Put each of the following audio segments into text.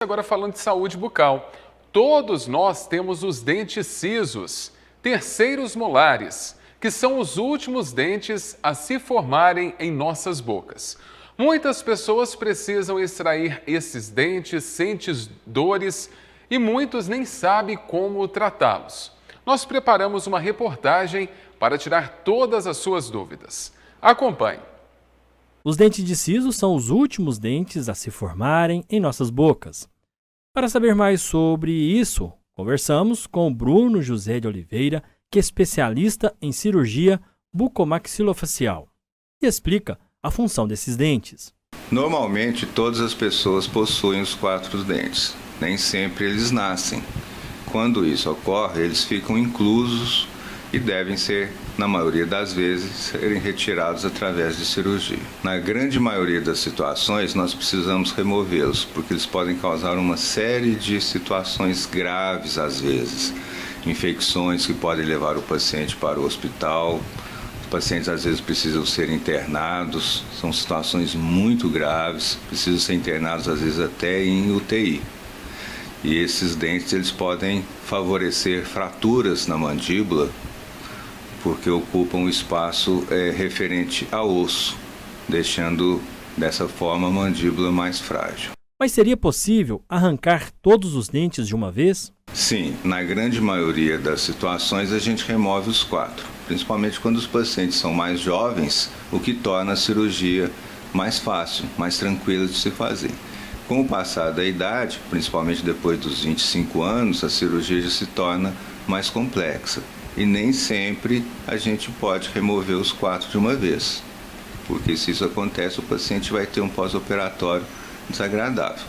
Agora falando de saúde bucal, todos nós temos os dentes cisos, terceiros molares, que são os últimos dentes a se formarem em nossas bocas. Muitas pessoas precisam extrair esses dentes, sentem dores e muitos nem sabem como tratá-los. Nós preparamos uma reportagem para tirar todas as suas dúvidas. Acompanhe. Os dentes de siso são os últimos dentes a se formarem em nossas bocas. Para saber mais sobre isso, conversamos com o Bruno José de Oliveira, que é especialista em cirurgia bucomaxilofacial, e explica a função desses dentes. Normalmente, todas as pessoas possuem os 4 dentes. Nem sempre eles nascem. Quando isso ocorre, eles ficam inclusos e devem ser, na maioria das vezes, serem retirados através de cirurgia. Na grande maioria das situações, nós precisamos removê-los, porque eles podem causar uma série de situações graves às vezes. Infecções que podem levar o paciente para o hospital. Os pacientes às vezes precisam ser internados, são situações muito graves, precisam ser internados às vezes até em UTI. E esses dentes eles podem favorecer fraturas na mandíbula, porque ocupam o espaço referente ao osso, deixando dessa forma a mandíbula mais frágil. Mas seria possível arrancar todos os dentes de uma vez? Sim, na grande maioria das situações a gente remove os 4, principalmente quando os pacientes são mais jovens, o que torna a cirurgia mais fácil, mais tranquila de se fazer. Com o passar da idade, principalmente depois dos 25 anos, a cirurgia já se torna mais complexa. E nem sempre a gente pode remover os 4 de uma vez, porque se isso acontece, o paciente vai ter um pós-operatório desagradável.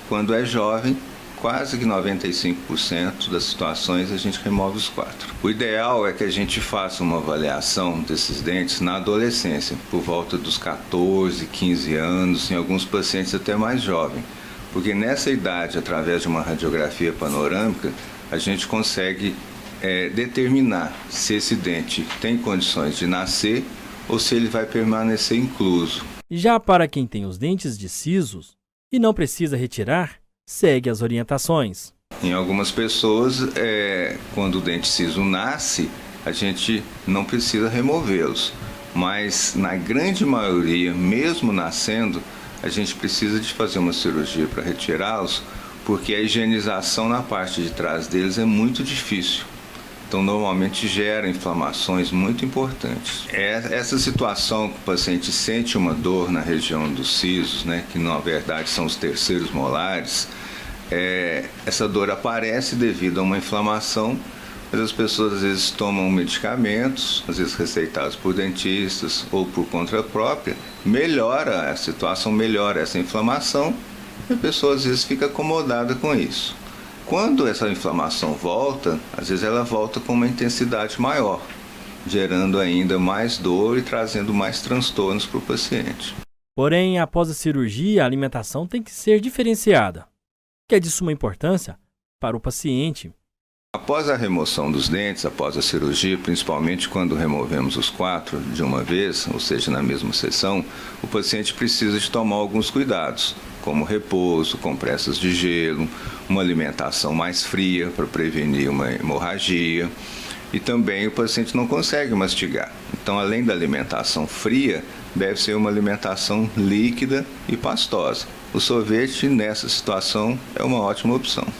Quando é jovem, quase que 95% das situações a gente remove os 4. O ideal é que a gente faça uma avaliação desses dentes na adolescência, por volta dos 14, 15 anos, em alguns pacientes até mais jovens, porque nessa idade, através de uma radiografia panorâmica, a gente consegue determinar se esse dente tem condições de nascer ou se ele vai permanecer incluso. Já para quem tem os dentes de sisos e não precisa retirar, segue as orientações. Em algumas pessoas, quando o dente ciso nasce, a gente não precisa removê-los, mas na grande maioria, mesmo nascendo, a gente precisa de fazer uma cirurgia para retirá-los, porque a higienização na parte de trás deles é muito difícil. Então, normalmente gera inflamações muito importantes. Essa situação que o paciente sente uma dor na região dos sisos, que na verdade são os terceiros molares, essa dor aparece devido a uma inflamação, mas as pessoas às vezes tomam medicamentos, às vezes receitados por dentistas ou por conta própria, melhora a situação, melhora essa inflamação, e a pessoa às vezes fica acomodada com isso. Quando essa inflamação volta, às vezes ela volta com uma intensidade maior, gerando ainda mais dor e trazendo mais transtornos para o paciente. Porém, após a cirurgia, a alimentação tem que ser diferenciada, que é de suma importância para o paciente. Após a remoção dos dentes, após a cirurgia, principalmente quando removemos os 4 de uma vez, ou seja, na mesma sessão, o paciente precisa de tomar alguns cuidados, como repouso, compressas de gelo, uma alimentação mais fria para prevenir uma hemorragia, e também o paciente não consegue mastigar. Então, além da alimentação fria, deve ser uma alimentação líquida e pastosa. O sorvete, nessa situação, é uma ótima opção.